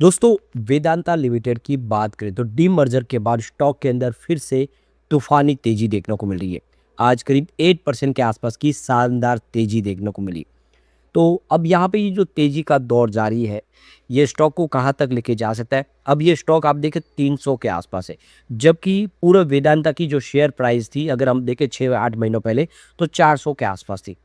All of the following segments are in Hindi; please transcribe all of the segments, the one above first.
दोस्तों, वेदांता लिमिटेड की बात करें तो डीमर्जर के बाद स्टॉक के अंदर फिर से तूफानी तेजी देखने को मिल रही है। आज करीब 8% के आसपास की शानदार तेजी देखने को मिली। तो अब यहाँ पे ये जो तेजी का दौर जारी है, ये स्टॉक को कहाँ तक लेके जा सकता है? अब ये स्टॉक आप देखें 300 के आसपास है, जबकि पूरा वेदांता की जो शेयर प्राइस थी, अगर हम देखें 6-8 महीनों पहले, तो 400 के आसपास थी।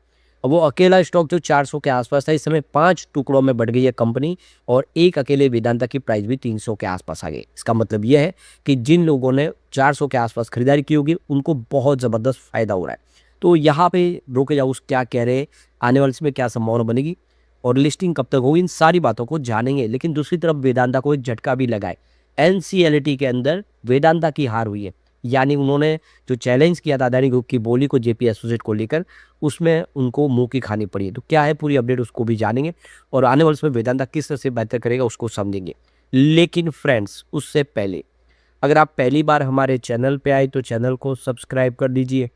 अब वो अकेला स्टॉक जो 400 के आसपास था, इस समय 5 टुकड़ों में बढ़ गई है कंपनी और एक अकेले वेदांता की प्राइस भी 300 के आसपास आ गई। इसका मतलब ये है कि जिन लोगों ने 400 के आसपास खरीदारी की होगी, उनको बहुत ज़बरदस्त फ़ायदा हो रहा है। तो यहाँ पे ब्रोकरेज हाउस क्या कह रहे हैं, आने वाले समय क्या संभावना बनेगी और लिस्टिंग कब तक होगी, इन सारी बातों को जानेंगे। लेकिन दूसरी तरफ वेदांता को एक झटका भी लगा है। एनसीएलटी के अंदर वेदांता की हार हुई है, यानी उन्होंने जो चैलेंज किया था अदानी ग्रुप की बोली को जेपी एसोसिएट को लेकर, उसमें उनको मुंह की खानी पड़ी है। तो क्या है पूरी अपडेट, उसको भी जानेंगे और आने वाले समय वेदांता किस तरह से बेहतर करेगा उसको समझेंगे। लेकिन फ्रेंड्स, उससे पहले अगर आप पहली बार हमारे चैनल पे आए तो चैनल को सब्सक्राइब कर दीजिए,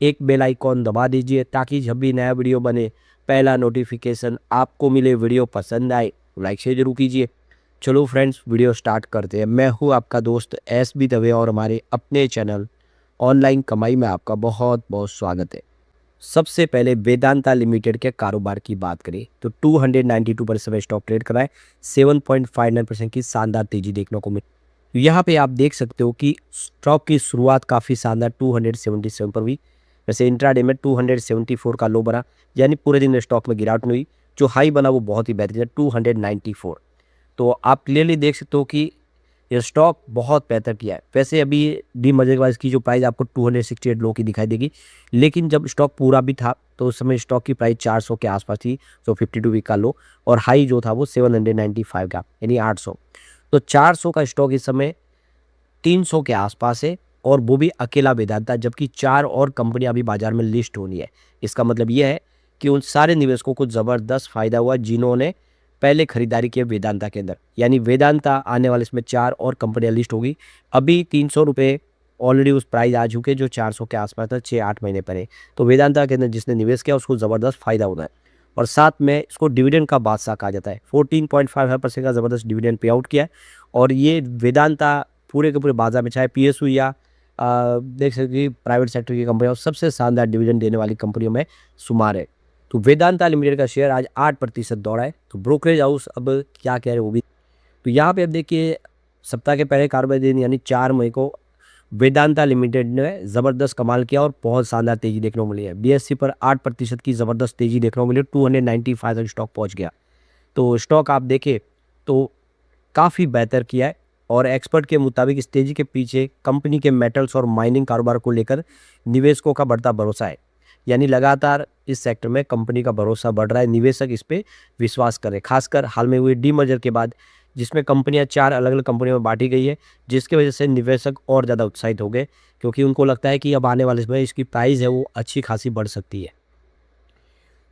एक बेल आइकॉन दबा दीजिए ताकि जब भी नया वीडियो बने पहला नोटिफिकेशन आपको मिले। वीडियो पसंद आए तो लाइक शेयर जरूर कीजिए। चलो फ्रेंड्स, वीडियो स्टार्ट करते हैं। मैं हूँ आपका दोस्त एस बी दवे और हमारे अपने चैनल ऑनलाइन कमाई में आपका बहुत बहुत स्वागत है। सबसे पहले वेदांता लिमिटेड के कारोबार की बात करें तो 292 पर समय स्टॉक ट्रेड कराए, 7.59% की शानदार तेजी देखने को मिली। यहाँ पे आप देख सकते हो कि स्टॉक की शुरुआत काफ़ी शानदार 277 पर हुई। वैसे इंट्राडे में 274 का लो बना, यानी पूरे दिन स्टॉक में गिरावट नहीं हुई। जो हाई बना वो बहुत ही बेहतरीन है, 294। तो आप क्लियरली देख सकते हो कि ये स्टॉक बहुत बेहतर किया है। वैसे अभी डीमर्जर के बाद इसकी जो प्राइस आपको 268 लो की दिखाई देगी, लेकिन जब स्टॉक पूरा भी था तो उस समय स्टॉक की प्राइस 400 के आसपास थी, जो 52 वीक का लो, और हाई जो था वो 795 का, यानी 800। तो 400 का स्टॉक इस समय 300 के आसपास है, और वो भी अकेला वेदांता, जबकि 4 और कंपनियां अभी बाजार में लिस्ट होनी है। इसका मतलब यह है कि उन सारे निवेशकों को ज़बरदस्त फायदा हुआ जिन्होंने पहले खरीदारी की वेदांता के अंदर, यानी वेदांता आने वाले इसमें 4 और कंपनियां लिस्ट होगी। अभी 300 रुपये ऑलरेडी उस प्राइस आ चुके जो 400 के आसपास था 6-8 महीने पहले। तो वेदांता के अंदर जिसने निवेश किया उसको ज़बरदस्त फायदा होना है, और साथ में इसको डिविडेंड का बादशाह कहा जाता है। 14.55% का ज़बरदस्त डिविडेंड पे आउट किया है, और ये वेदांता पूरे के पूरे बाजार में, चाहे पीएसयू या देख सकते कि प्राइवेट सेक्टर की कंपनियां, सबसे शानदार डिविडेंड देने वाली कंपनियों में शुमार है। तो वेदांता लिमिटेड का शेयर आज 8% दौड़ा है। तो ब्रोकरेज हाउस अब क्या कह रहे हैं वो भी, तो यहाँ पे अब देखिए, सप्ताह के पहले कारोबारी दिन यानी 4 मई को वेदांता लिमिटेड ने ज़बरदस्त कमाल किया और बहुत शानदार तेजी देखने को मिली है। बीएससी पर 8% की ज़बरदस्त तेजी देखने को मिली, 295 तक स्टॉक पहुँच गया। तो स्टॉक आप देखें तो काफ़ी बेहतर किया है, और एक्सपर्ट के मुताबिक इस तेजी के पीछे कंपनी के मेटल्स और माइनिंग कारोबार को लेकर निवेशकों का बढ़ता भरोसा है। यानी लगातार इस सेक्टर में कंपनी का भरोसा बढ़ रहा है, निवेशक इस पे विश्वास कर रहे हैं। खासकर हाल में हुए डीमर्जर के बाद, जिसमें कंपनियां 4 अलग अलग कंपनियों में बांटी गई है, जिसकी वजह से निवेशक और ज़्यादा उत्साहित हो गए, क्योंकि उनको लगता है कि अब आने वाले समय इसकी प्राइस है वो अच्छी खासी बढ़ सकती है।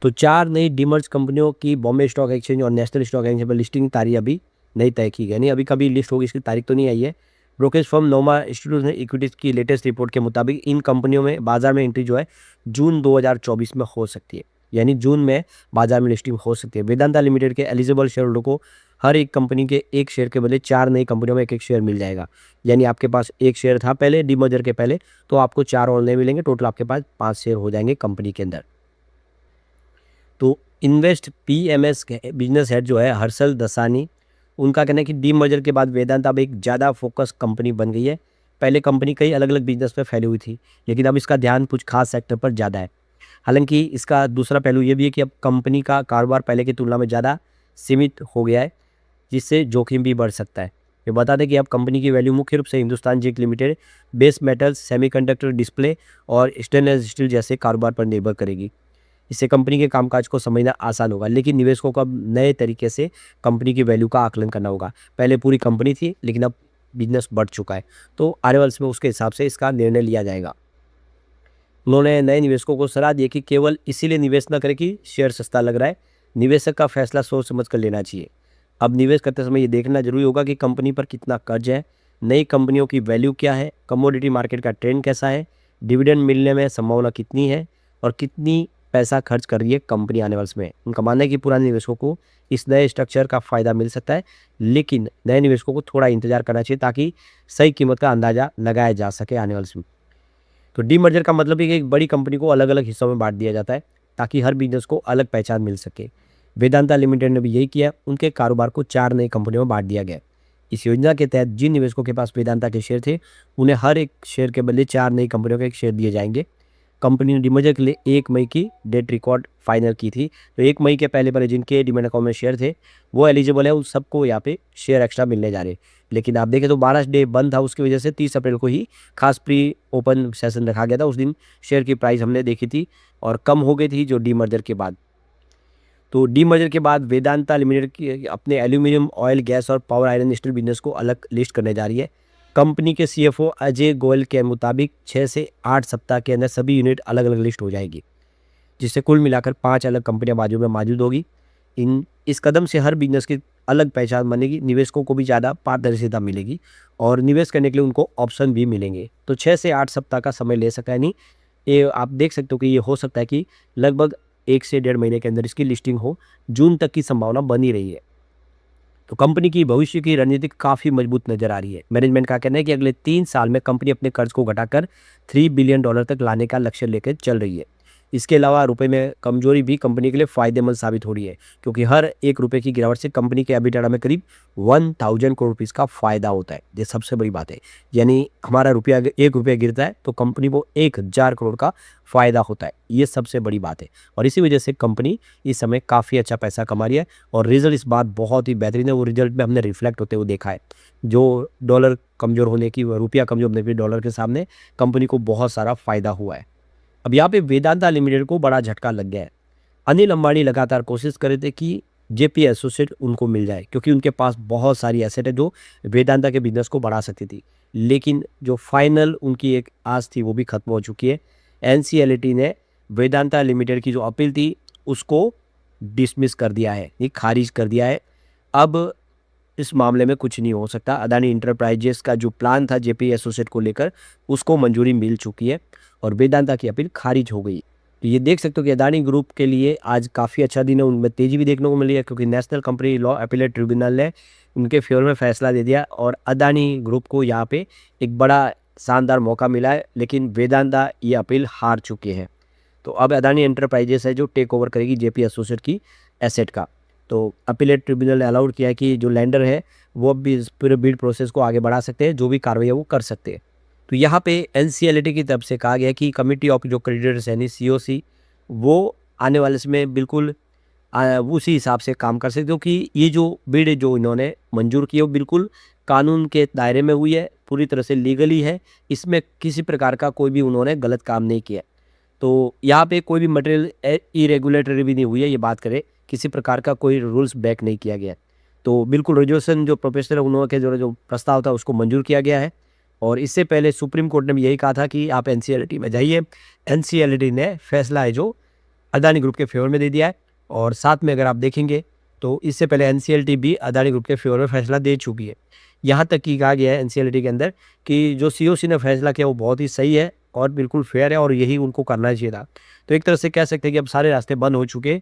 तो 4 नई डीमर्ज कंपनियों की बॉम्बे स्टॉक एक्सचेंज और नेशनल स्टॉक एक्सचेंज पर लिस्टिंग की तारीख अभी नहीं तय की गई, नहीं अभी कभी लिस्ट होगी, इसकी तारीख तो नहीं आई है। ब्रोकरेज फर्म नोमा इंस्टीट्यूट ने इक्विटीज की लेटेस्ट रिपोर्ट के मुताबिक इन कंपनियों में बाजार में एंट्री जो है जून 2024 में हो सकती है, यानी जून में बाजार में लिस्टिंग हो सकती है। वेदांता लिमिटेड के एलिजिबल शेयर होल्डर को हर एक कंपनी के एक शेयर के बदले 4 नई कंपनियों में एक शेयर मिल जाएगा। यानी आपके पास एक शेयर था पहले डीमर्जर के पहले, तो आपको 4 और नए मिलेंगे, टोटल आपके पास 5 शेयर हो जाएंगे कंपनी के अंदर। तो इन्वेस्ट पीएमएस के बिजनेस हेड जो है हर्षल दसानी, उनका कहना है कि डीमर्जर के बाद वेदांता अब एक ज़्यादा फोकस कंपनी बन गई है। पहले कंपनी कई अलग अलग बिजनेस में फैली हुई थी, लेकिन अब इसका ध्यान कुछ खास सेक्टर पर ज़्यादा है। हालांकि इसका दूसरा पहलू ये भी है कि अब कंपनी का कारोबार पहले की तुलना में ज़्यादा सीमित हो गया है, जिससे जोखिम भी बढ़ सकता है। ये बता दें कि अब कंपनी की वैल्यू मुख्य रूप से Hindustan zinc limited, base metals, semiconductor, display और स्टेनलेस स्टील जैसे कारोबार पर निर्भर करेगी। इससे कंपनी के कामकाज को समझना आसान होगा, लेकिन निवेशकों को अब नए तरीके से कंपनी की वैल्यू का आकलन करना होगा। पहले पूरी कंपनी थी, लेकिन अब बिजनेस बढ़ चुका है, तो आने वाले समय उसके हिसाब से इसका निर्णय लिया जाएगा। उन्होंने नए निवेशकों को सलाह दी कि केवल इसीलिए निवेश न करें कि शेयर सस्ता लग रहा है। निवेशक का फैसला सोच समझ कर लेना चाहिए। अब निवेश करते समय ये देखना जरूरी होगा कि कंपनी पर कितना कर्ज है, नई कंपनियों की वैल्यू क्या है, कमोडिटी मार्केट का ट्रेंड कैसा है, डिविडेंड मिलने में संभावना कितनी है, और कितनी पैसा खर्च कर रही है कंपनी आने वाले समय में। उनका मानना है कि पुराने निवेशकों को इस नए स्ट्रक्चर का फ़ायदा मिल सकता है, लेकिन नए निवेशकों को थोड़ा इंतज़ार करना चाहिए ताकि सही कीमत का अंदाज़ा लगाया जा सके आने वाले समय में। तो डीमर्जर का मतलब है कि एक बड़ी कंपनी को अलग-अलग हिस्सों में बाँट दिया जाता है ताकि हर बिज़नेस को अलग पहचान मिल सके। वेदांता लिमिटेड ने भी यही किया, उनके कारोबार को 4 नई कंपनियों में बाँट दिया गया। इस योजना के तहत जिन निवेशकों के पास वेदांता के शेयर थे, उन्हें हर एक शेयर के बदले 4 नई कंपनियों के एक शेयर दिए जाएँगे। कंपनी ने डीमर्जर के लिए 1 मई की डेट रिकॉर्ड फाइनल की थी। तो 1 मई के पहले जिनके डीमैट अकाउंट में शेयर थे, वो एलिजिबल है, उन सबको यहाँ पे शेयर एक्स्ट्रा मिलने जा रहे हैं। लेकिन आप देखें तो 12 डे बंद था, उसकी वजह से 30 अप्रैल को ही खास प्री ओपन सेशन रखा गया था। उस दिन शेयर की प्राइस हमने देखी थी और कम हो गई थी जो डीमर्जर के बाद। तो डीमर्जर के बाद वेदांता लिमिटेड की अपने एल्यूमीनियम, ऑयल, गैस और पावर आयरन स्टील बिजनेस को अलग लिस्ट करने जा रही है। कंपनी के सीएफओ अजय गोयल के मुताबिक 6 से 8 सप्ताह के अंदर सभी यूनिट अलग-अलग लिस्ट हो जाएगी, जिससे कुल मिलाकर 5 अलग कंपनियां बाजू में मौजूद होगी। इस कदम से हर बिजनेस की अलग पहचान बनेगी, निवेशकों को भी ज़्यादा पारदर्शिता मिलेगी और निवेश करने के लिए उनको ऑप्शन भी मिलेंगे। तो 6 से 8 सप्ताह का समय ले सका है, नहीं ये आप देख सकते हो कि ये हो सकता है कि लगभग 1 से 1.5 महीने के अंदर इसकी लिस्टिंग हो। जून तक की संभावना बनी रही है। तो कंपनी की भविष्य की रणनीति काफ़ी मजबूत नजर आ रही है। मैनेजमेंट का कहना है कि अगले 3 साल में कंपनी अपने कर्ज को घटाकर $3 बिलियन तक लाने का लक्ष्य लेकर चल रही है। इसके अलावा रुपए में कमजोरी भी कंपनी के लिए फायदेमंद साबित हो रही है, क्योंकि हर 1 रुपये की गिरावट से कंपनी के एबिटाडा में करीब 1000 करोड़ रुपीस का फायदा होता है। ये सबसे बड़ी बात है। यानी हमारा रुपया अगर 1 रुपया गिरता है तो कंपनी को 1000 करोड़ का फायदा होता है। ये सबसे बड़ी बात है और इसी वजह से कंपनी इस समय काफ़ी अच्छा पैसा कमा रही है और रिजल्ट इस बात बहुत ही बेहतरीन है। वो रिजल्ट में हमने रिफ्लेक्ट होते हुए देखा है। जो डॉलर कमज़ोर होने की, रुपया कमज़ोर होने की डॉलर के सामने कंपनी को बहुत सारा फायदा हुआ है। अब यहाँ पे वेदांता लिमिटेड को बड़ा झटका लग गया है। अनिल अंबानी लगातार कोशिश कर रहे थे कि जेपी एसोसिएट उनको मिल जाए, क्योंकि उनके पास बहुत सारी एसेट है जो वेदांता के बिजनेस को बढ़ा सकती थी। लेकिन जो फाइनल उनकी एक आस थी वो भी खत्म हो चुकी है। एनसीएलटी ने वेदांता लिमिटेड की जो अपील थी उसको डिसमिस कर दिया है, ये खारिज कर दिया है। अब इस मामले में कुछ नहीं हो सकता। अदानी इंटरप्राइजेस का जो प्लान था जेपी एसोसिएट को लेकर, उसको मंजूरी मिल चुकी है और वेदांता की अपील खारिज हो गई। तो ये देख सकते हो कि अदानी ग्रुप के लिए आज काफ़ी अच्छा दिन है। उनमें तेज़ी भी देखने को मिली है, क्योंकि national company law appellate tribunal ने उनके फेवर में फैसला दे दिया और अदानी ग्रुप को यहाँ पे एक बड़ा शानदार मौका मिला है। लेकिन वेदांता ये अपील हार चुके हैं। तो अब अदानी एंटरप्राइजेस है जो टेक ओवर करेगी जेपी एसोसिएट की एसेट का। तो अपीलेट ट्रिब्यूनल ने अलाउड किया है कि जो लैंडर है वो अब भी इस पूरे बिड प्रोसेस को आगे बढ़ा सकते हैं, जो भी कार्रवाई है वो कर सकते हैं। तो यहाँ पे एनसीएलटी की तरफ से कहा गया कि कमिटी ऑफ जो क्रेडिटर्स यानी सीओसी वो आने वाले समय बिल्कुल उसी हिसाब से काम कर सकते, क्योंकि ये जो बिड जो इन्होंने मंजूर की है वो बिल्कुल कानून के दायरे में हुई है, पूरी तरह से लीगली है। इसमें किसी प्रकार का कोई भी उन्होंने गलत काम नहीं किया। तो यहाँ पे कोई भी मटेरियल इरेगुलेटरी भी नहीं हुई है। ये बात करें, किसी प्रकार का कोई रूल्स ब्रेक नहीं किया गया। तो बिल्कुल रेजोल्यूशन जो प्रोफेसर उन्होंने के जो प्रस्ताव था उसको मंजूर किया गया है। और इससे पहले सुप्रीम कोर्ट ने भी यही कहा था कि आप एनसीएलटी में जाइए। एनसीएलटी ने फैसला है जो अदानी ग्रुप के फेवर में दे दिया है। और साथ में अगर आप देखेंगे तो इससे पहले एनसीएलटी भी अदानी ग्रुप के फेवर में फैसला दे चुकी है। यहाँ तक कि कहा गया है एनसीएलटी के अंदर कि जो सीओसी ने फैसला किया वो बहुत ही सही है और बिल्कुल फेयर है और यही उनको करना चाहिए था। तो एक तरह से कह सकते हैं कि अब सारे रास्ते बंद हो चुके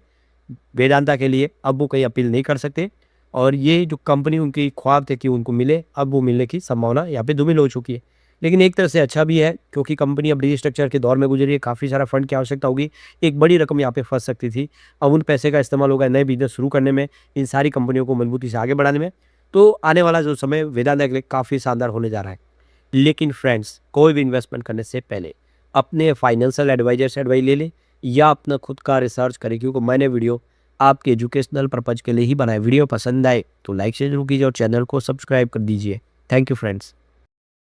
वेदांता के लिए। अब वो कोई अपील नहीं कर सकते और ये जो कंपनी उनकी ख्वाब थे कि उनको मिले, अब वो मिलने की संभावना यहाँ पे धूमिल हो चुकी है। लेकिन एक तरह से अच्छा भी है, क्योंकि कंपनी अब रीस्ट्रक्चर के दौर में गुजरी है। काफ़ी सारा फंड की आवश्यकता होगी। एक बड़ी रकम यहाँ पे फंस सकती थी। अब उन पैसे का इस्तेमाल होगा नए बिजनेस शुरू करने में, इन सारी कंपनियों को मजबूती से आगे बढ़ाने में। तो आने वाला जो समय वेदांता के लिए काफ़ी शानदार होने जा रहा है। लेकिन फ्रेंड्स, कोई भी इन्वेस्टमेंट करने से पहले अपने फाइनेंशियल एडवाइजर से एडवाइस ले लें या अपना खुद का रिसर्च करें, क्योंकि मैंने वीडियो आपके एजुकेशनल पर्पज के लिए ही बनाए। वीडियो पसंद आए तो लाइक शेयर जरूर कीजिए और चैनल को सब्सक्राइब कर दीजिए। Thank you friends.